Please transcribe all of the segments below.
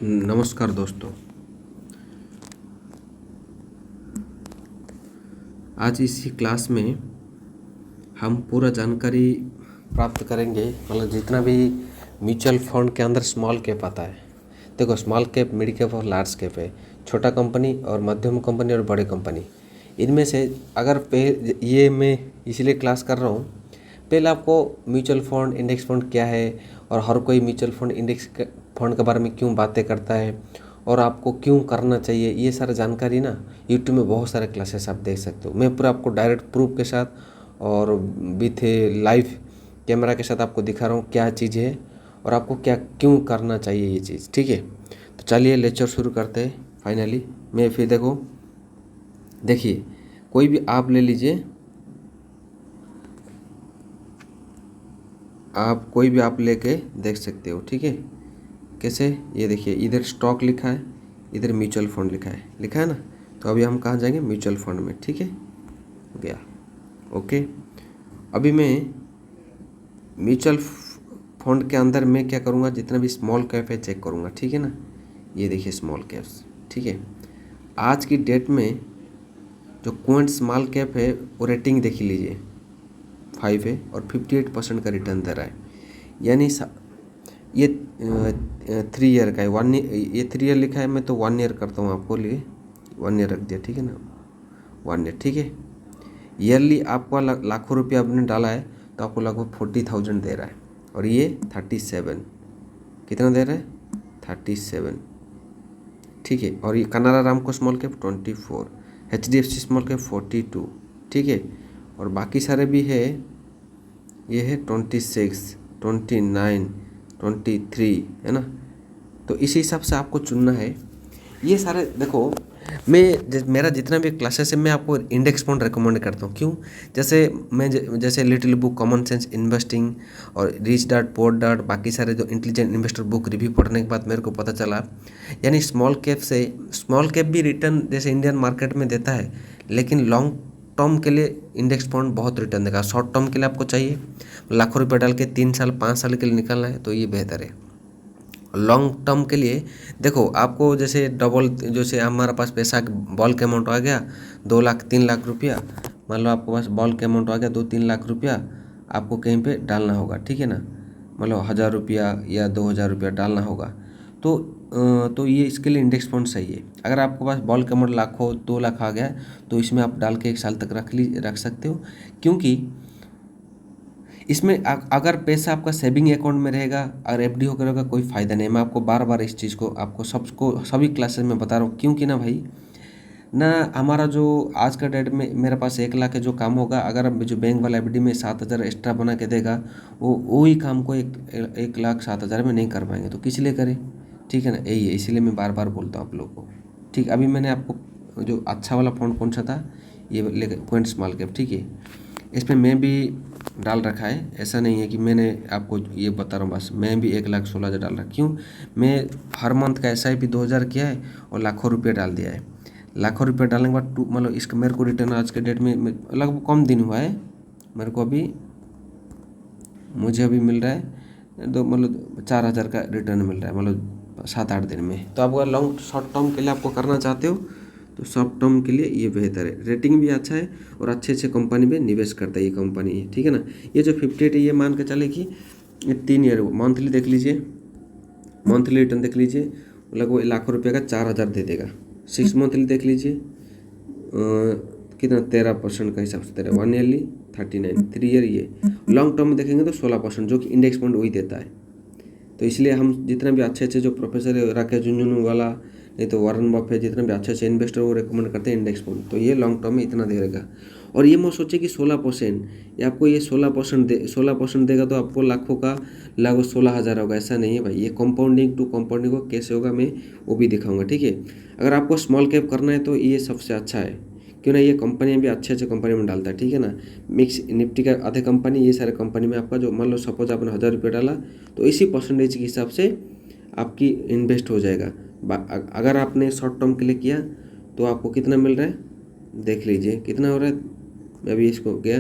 नमस्कार दोस्तों। आज इसी क्लास में हम पूरा जानकारी प्राप्त करेंगे। मतलब जितना भी म्यूचुअल फंड के अंदर स्मॉल कैप आता है, देखो स्मॉल कैप, मिड कैप और लार्ज कैप है। छोटा कंपनी और मध्यम कंपनी और बड़े कंपनी, इनमें से अगर ये मैं इसलिए क्लास कर रहा हूँ, पहले आपको म्यूचुअल फंड, इंडेक्स फंड क्या है और हर कोई म्यूचुअल फंड, इंडेक्स फंड के बारे में क्यों बातें करता है और आपको क्यों करना चाहिए, ये सारा जानकारी ना यूट्यूब में बहुत सारे क्लासेस आप देख सकते हो। मैं पूरा आपको डायरेक्ट प्रूफ के साथ और विथ लाइव कैमरा के साथ आपको दिखा रहा हूँ क्या चीज़ है और आपको क्या क्यों करना चाहिए ये चीज़। ठीक है, तो चलिए लेक्चर शुरू करते हैं। फाइनली मैं फिर देखिए कोई भी आप ले लीजिए, आप कोई भी आप लेके देख सकते हो। ठीक है, कैसे, ये देखिए इधर स्टॉक लिखा है, इधर म्यूचुअल फंड लिखा है ना। तो अभी हम कहाँ जाएंगे, म्यूचुअल फंड में। ठीक है, हो गया, ओके। अभी मैं म्यूचुअल फंड के अंदर मैं क्या करूँगा, जितना भी स्मॉल कैप है चेक करूँगा। ठीक है ना, ये देखिए स्मॉल कैप्स। ठीक है, आज की डेट में जो क्वांट स्मॉल कैप है वो रेटिंग देख लीजिए 5 है और 58% का रिटर्न दे रहा है। यानी ये 3 ईयर का है। ये 3 ईयर लिखा है, मैं तो 1 ईयर करता हूँ आपको लिए, 1 ईयर रख दिया। ठीक है ना, 1 ईयर। ठीक है, ईयरली आपको लाखों रुपया आपने डाला है तो आपको लगभग 40,000 दे रहा है। और ये 37, कितना दे रहा है, 37। ठीक है, और ये कनाडा रामको small cap 24, HDFC small cap 42। ठीक है, और बाकी सारे भी है, ये है 26, 29, 23, है ना। तो इसी हिसाब से आपको चुनना है। ये सारे देखो, मेरा जितना भी क्लासेस है मैं आपको इंडेक्स फंड रिकमेंड करता हूँ। क्यों, जैसे little book common sense investing और रिच डैड पुअर डैड, बाकी सारे जो इंटेलिजेंट इन्वेस्टर बुक रिव्यू पढ़ने के बाद मेरे को पता चला, यानी स्मॉल कैप भी रिटर्न जैसे इंडियन मार्केट में देता है, लेकिन लॉन्ग टर्म के लिए इंडेक्स फंड बहुत रिटर्न देगा। शॉर्ट टर्म के लिए आपको चाहिए लाखों रुपए डाल के 3 साल 5 साल के लिए निकलना है तो ये बेहतर है। लॉन्ग टर्म के लिए देखो, आपको जैसे डबल, जैसे हमारे पास पैसा बल्क अमाउंट आ गया 2 लाख 3 लाख रुपया, मान लो आपके पास बल्क अमाउंट आ गया 2-3 लाख रुपया, आपको कहीं पे डालना होगा। ठीक है ना, मतलब 1,000 रुपया या 2,000 रुपया डालना होगा। तो ये इसके लिए इंडेक्स फंड सही है। अगर आपके पास बल्क अमाउंट लाखों 2 लाख आ गया तो इसमें आप डाल के 1 साल तक रख सकते हो। क्योंकि इसमें अगर पैसा आपका सेविंग अकाउंट में रहेगा और एफडी होकर रहेगा, कोई फ़ायदा नहीं। मैं आपको बार बार इस चीज़ को आपको सभी क्लासेस में बता रहा हूँ। क्योंकि ना भाई, ना हमारा जो आज का डेट में मेरे पास 1 लाख है जो काम होगा, अगर जो बैंक वाला एफडी में 7,000 एक्स्ट्रा बना के देगा, वही काम को 1,07,000 में नहीं कर पाएंगे, तो किस लिए करें। ठीक है ना, यही है, इसीलिए मैं बार बार बोलता हूँ आप लोग को। ठीक, अभी मैंने आपको जो अच्छा वाला फंड कौन सा था, ये लेकर क्वांट स्मॉल कैप। ठीक है, इसमें मैं भी डाल रखा है, ऐसा नहीं है कि मैंने आपको ये बता रहा हूँ बस। मैं भी 1,16,000 डाल रहा। क्यों, मैं हर मंथ का SIP 2,000 किया है और लाखों रुपये डाल दिया है। लाखों रुपये डालने के बाद मतलब इसका मेरे को रिटर्न आज के डेट में लगभग कम दिन हुआ है, मेरे को मुझे अभी मिल रहा है मतलब 4,000 का रिटर्न मिल रहा है, मतलब 7-8 दिन में। तो आप अगर लॉन्ग शॉर्ट टर्म के लिए आपको करना चाहते हो तो शॉर्ट टर्म के लिए ये बेहतर है। रेटिंग भी अच्छा है और अच्छे कंपनी में निवेश करता है ये कंपनी है। ठीक है ना, ये जो 58 है ये मान के चले कि ये 3 ईयर मंथली देख लीजिए, मंथली रिटर्न देख लीजिए, लगभग लाखों रुपये का 4,000 दे देगा। 6 मंथली देख लीजिए, कितना 13% का हिसाब से 1 ईयरली 39, 3 ईयर। ये लॉन्ग टर्म में देखेंगे तो 16%, जो कि इंडेक्स फंड वही देता है। तो इसलिए हम जितना भी अच्छे जो प्रोफेसर है, राकेश झुनझुनवाला, नहीं तो वारन बफेट, जितने भी अच्छे इन्वेस्टर वो रिकमेंड करते हैं इंडेक्स फंड, तो ये लॉन्ग टर्म में इतना देगा। और ये मत सोचे कि 16%, या आपको ये 16% देगा तो आपको लाखों का लगभग 16,000 होगा, ऐसा नहीं है भाई। ये कंपाउंडिंग टू कंपाउंडिंग को कैसे होगा मैं वो भी दिखाऊंगा। ठीक है, अगर आपको स्मॉल कैप करना है तो ये सबसे अच्छा है। क्यों ना, ये कंपनियां भी अच्छे कंपनी में डालता है। ठीक है ना, मिक्स निफ्टी का आधे कंपनी, ये सारे कंपनी में आपका जो मान लो सपोज आपने 1,000 रुपये डाला तो इसी परसेंटेज के हिसाब से आपकी इन्वेस्ट हो जाएगा। अगर आपने शॉर्ट टर्म के लिए किया तो आपको कितना मिल रहा है देख लीजिए, कितना हो रहा है। मैं अभी इसको गया,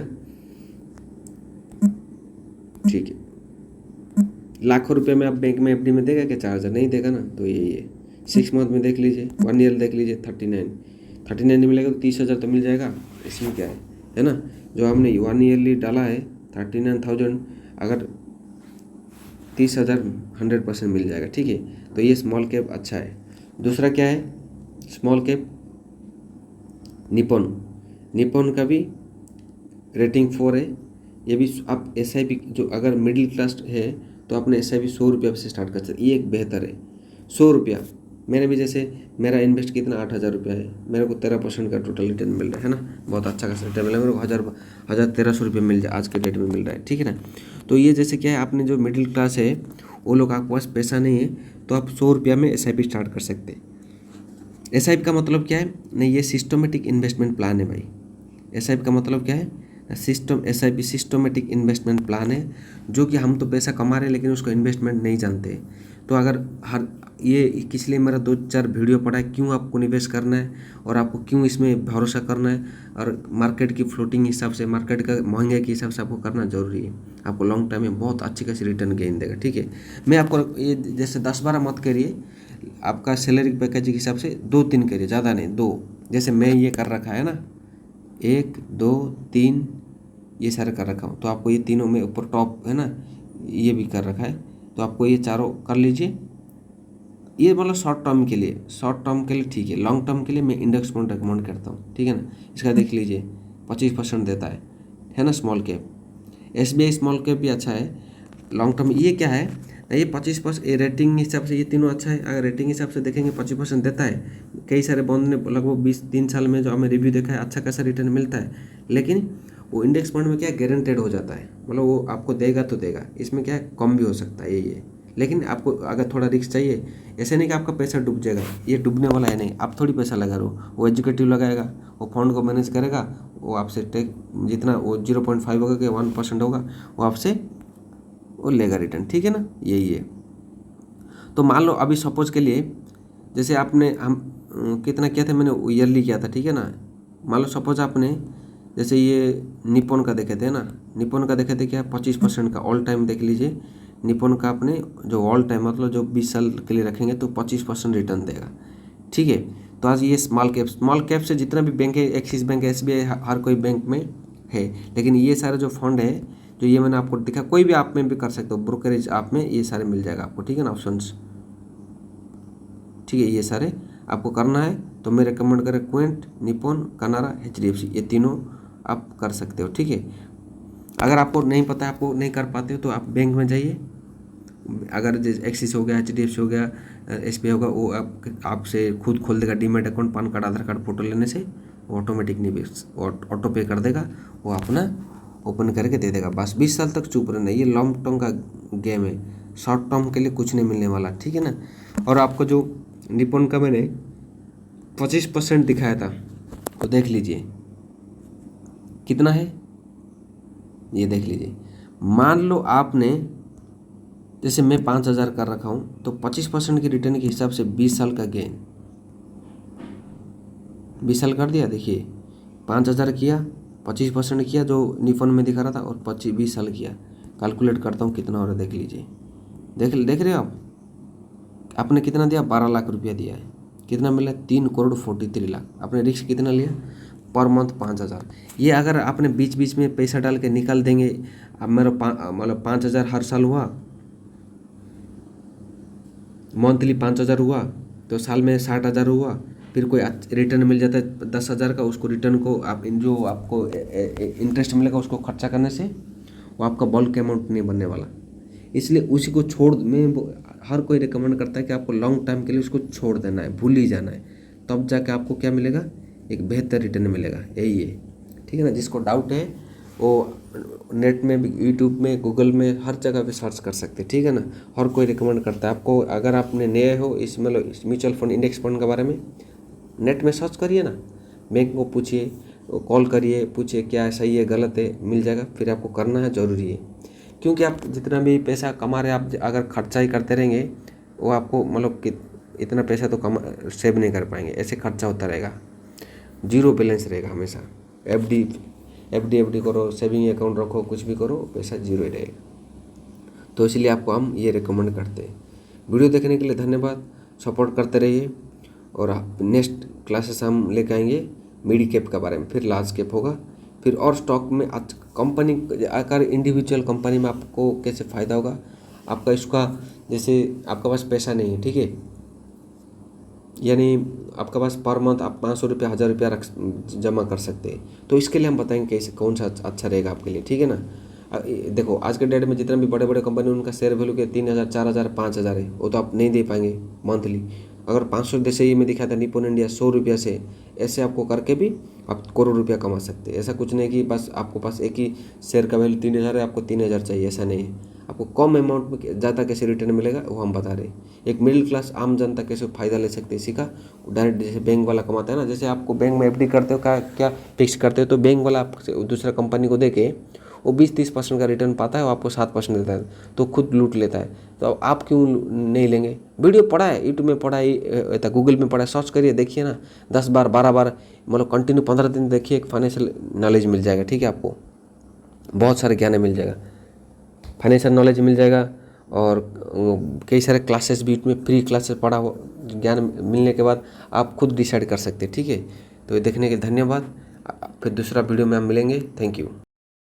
ठीक है, लाखों रुपये में आप बैंक में एफडी में देगा क्या 4,000? नहीं देगा ना। तो यही है। 6 मंथ में देख लीजिए, 1 ईयर देख लीजिए, 39 नहीं मिलेगा तो 30,000 तो मिल जाएगा। इसमें क्या है ना। जो हमने 1 ईयरली डाला है 39,000, अगर 30,000 100% मिल जाएगा। ठीक है, तो ये स्मॉल कैप अच्छा है। दूसरा क्या है, स्मॉल कैप निपॉन का भी रेटिंग 4 है। ये भी आप SIP जो अगर मिडिल क्लास है तो आपने SIP 100 रुपया से स्टार्ट कर सकते। ये एक बेहतर है, 100 रुपया। मैंने भी जैसे मेरा इन्वेस्ट कितना 8,000 रुपया है, मेरे को 13% का टोटल रिटर्न मिल रहा है ना। बहुत अच्छा खासा रिटर्न मिल रहा है मेरे को। 1,1300 रुपये मिल जाए आज के डेट में मिल रहा है। ठीक है ना। तो ये जैसे क्या है, आपने जो मिडिल क्लास है वो लोग, आपके पास पैसा नहीं है तो आप 100 रुपया में SIP स्टार्ट कर सकते। SIP का मतलब क्या है? नहीं, ये सिस्टमेटिक इन्वेस्टमेंट प्लान है भाई। SIP का मतलब क्या है? SIP सिस्टमेटिक इन्वेस्टमेंट प्लान है, जो कि हम तो पैसा कमा रहे हैं लेकिन उसको इन्वेस्टमेंट नहीं जानते। तो अगर ये इसलिए मेरा 2-4 वीडियो पड़ा है, क्यों आपको निवेश करना है और आपको क्यों इसमें भरोसा करना है, और मार्केट की फ्लोटिंग हिसाब से, मार्केट का महंगे के हिसाब से आपको करना जरूरी है। आपको लॉन्ग टाइम में बहुत अच्छी खासी रिटर्न गेन देगा। ठीक है, मैं आपको ये जैसे 10-12 मत करिए, आपका सैलरी पैकेज के हिसाब से 2-3 करिए, ज़्यादा नहीं, 2। जैसे मैं ये कर रखा है ना, 1 2 3 ये सारे कर रखा हूँ, तो आपको ये तीनों में ऊपर टॉप है ना, ये भी कर रखा है, तो आपको ये चारों कर लीजिए। ये मतलब शॉर्ट टर्म के लिए ठीक है। लॉन्ग टर्म के लिए मैं इंडेक्स फंड रिकमेंड करता हूँ। ठीक है ना। इसका देख लीजिए 25% देता है ना small cap. SBI small cap भी अच्छा है लॉन्ग टर्म। ये क्या है, ये 25% ये रेटिंग हिसाब से ये तीनों अच्छा है। अगर रेटिंग हिसाब से देखेंगे 25% देता है। कई सारे बॉन्ड ने लगभग 20-3 साल में जो हमें रिव्यू देखा है, अच्छा खासा रिटर्न मिलता है। लेकिन वो इंडेक्स फंड में क्या है, गारंटेड हो जाता है, मतलब वो आपको देगा तो देगा। इसमें क्या है, कम भी हो सकता है, यही है। लेकिन आपको अगर थोड़ा रिस्क चाहिए, ऐसे नहीं कि आपका पैसा डूब जाएगा, ये डूबने वाला है नहीं। आप थोड़ी पैसा लगा रहे हो, वो एजुकेटिव लगाएगा, वो फंड को मैनेज करेगा, वो आपसे टेक जितना वो 0.5 होगा कि 1% होगा, वो आपसे वो लेगा रिटर्न। ठीक है ना, यही है। तो मान लो अभी सपोज के लिए, जैसे आपने हम कितना किया था, मैंने ईयरली किया था। ठीक है ना। मान लो सपोज आपने जैसे ये निपॉन का देखे थे ना, निपॉन का देखे थे क्या, 25% का ऑल टाइम देख लीजिए। निपॉन का आपने जो ऑल टाइम मतलब जो 20 साल के लिए रखेंगे तो 25% रिटर्न देगा। ठीक है। तो आज ये स्मॉल कैप से जितना भी बैंक है, एक्सिस बैंक, SBI, हर कोई बैंक में है। लेकिन ये सारे जो फंड है, जो ये मैंने आपको दिखा, कोई भी आप में भी कर सकते हो, ब्रोकरेज आप में ये सारे मिल जाएगा आपको। ठीक है ना, ऑप्शंस। ठीक है, ये सारे आपको करना है तो मैं रिकमेंड करें क्वेंट, निपॉन, कनारा, HDFC, ये तीनों आप कर सकते हो। ठीक है। अगर आपको नहीं पता है, आपको नहीं कर पाते हो, तो आप बैंक में जाइए। अगर जैसे एक्सिस हो गया, HDFC हो गया, SBI होगा, वो आपसे खुद खोल देगा डीमैट अकाउंट, पैन कार्ड, आधार कार्ड फोटो लेने से वो ऑटोमेटिक निवेश ऑटो पे कर देगा, वो अपना ओपन करके दे देगा। बस 20 साल तक चुप रहना। ये लॉन्ग टर्म का गेम है, शॉर्ट टर्म के लिए कुछ नहीं मिलने वाला। ठीक है ना। और आपको जो निपॉन का मैंने 25% दिखाया था, तो देख लीजिए कितना है, ये देख लीजिए। मान लो आपने जैसे मैं 5,000 कर रखा हूँ, तो 25% की रिटर्न के हिसाब से 20 साल का गेन, 20 साल कर दिया। देखिए 5,000 किया, 25% किया जो निपॉन में दिखा रहा था, और 20 साल किया। कैलकुलेट करता हूँ कितना हो रहा है, देख लीजिए। देख रहे हो आप, आपने कितना दिया, 12 लाख रुपया दिया है। कितना मिला, 3,43,00,000। आपने रिस्क कितना लिया, पर मंथ 5,000। ये अगर आपने बीच बीच में पैसा डाल के निकाल देंगे, अब मेरा मतलब 5,000 हर साल हुआ, मंथली 5,000 हुआ, तो साल में 60,000 हुआ। फिर कोई रिटर्न मिल जाता है 10,000 का, उसको रिटर्न को आप जो आपको इंटरेस्ट मिलेगा उसको खर्चा करने से वो आपका बल्क अमाउंट नहीं बनने वाला। इसलिए उसी को छोड़, मैं हर कोई रिकमेंड करता है कि आपको लॉन्ग टाइम के लिए उसको छोड़ देना है, भूल ही जाना है, तब जाके आपको क्या मिलेगा, एक बेहतर रिटर्न मिलेगा। यही है। ठीक है ना। जिसको डाउट है वो नेट में भी, यूट्यूब में, गूगल में, हर जगह पे सर्च कर सकते हैं। ठीक है ना। हर कोई रिकमेंड करता है आपको। अगर आपने नए हो इस मतलब म्यूचुअल फंड, इंडेक्स फंड के बारे में, नेट में सर्च करिए ना, बैंक को पूछिए, कॉल करिए, पूछिए क्या सही है गलत है, मिल जाएगा। फिर आपको करना है, ज़रूरी है। क्योंकि आप जितना भी पैसा कमा रहे हैं, आप अगर खर्चा ही करते रहेंगे, वो आपको मतलब कि इतना पैसा तो सेव नहीं कर पाएंगे। ऐसे खर्चा होता रहेगा, जीरो बैलेंस रहेगा हमेशा। एफडी करो, सेविंग अकाउंट रखो, कुछ भी करो, पैसा जीरो ही रहेगा। तो इसलिए आपको हम ये रिकमेंड करते हैं। वीडियो देखने के लिए धन्यवाद, सपोर्ट करते रहिए। और नेक्स्ट क्लासेस हम लेकर आएंगे मिड कैप के बारे में, फिर लार्ज कैप होगा, फिर और स्टॉक में कंपनी अगर इंडिविजुअल कंपनी में आपको कैसे फ़ायदा होगा। आपका इसका जैसे आपका पास पैसा नहीं है, ठीक है, यानी आपका पास पर मंथ आप 500 रुपया 1000 रुपया रख जमा कर सकते हैं, तो इसके लिए हम बताएंगे कैसे कौन सा अच्छा रहेगा आपके लिए, ठीक है ना। देखो आज के डेट में जितना भी बड़े बड़े कंपनी उनका शेयर वैल्यू के 3000 4000 5000 है, वो तो आप नहीं दे पाएंगे मंथली। अगर 500 जैसे ही मैं दिखा था निपॉन इंडिया 100 रुपया से, ऐसे आपको करके भी आप करोड़ रुपया कमा सकते हैं। ऐसा कुछ नहीं कि बस आपको पास एक ही शेयर का वैल्यू 3000 है, आपको 3000 चाहिए, ऐसा नहीं है। आपको कम अमाउंट में ज़्यादा कैसे रिटर्न मिलेगा वो हम बता रहे हैं। एक मिडिल क्लास आम जनता कैसे फ़ायदा ले सकते हैं इसी का। डायरेक्ट जैसे बैंक वाला कमाता है ना, जैसे आपको बैंक में एफडी करते हो क्या फिक्स करते हो, तो बैंक वाला आप दूसरा कंपनी को दे के वो 20-30% का रिटर्न पाता है, वो आपको 7% देता है, तो खुद लूट लेता है। तो आप क्यों नहीं लेंगे। वीडियो पढ़ा है, यूट्यूब में पढ़ा है, गूगल में पढ़ा है, सर्च करिए, देखिए ना, 10 बार 12 बार, मतलब कंटिन्यू 15 दिन देखिए, एक फाइनेंशियल नॉलेज मिल जाएगा, ठीक है। आपको बहुत सारे ज्ञान मिल जाएगा, फाइनेंशियल नॉलेज मिल जाएगा। और कई सारे क्लासेस भी में फ्री क्लासेस पढ़ा हो, ज्ञान मिलने के बाद आप खुद डिसाइड कर सकते हैं, ठीक है। तो ये देखने के धन्यवाद। फिर दूसरा वीडियो में हम मिलेंगे। Thank you.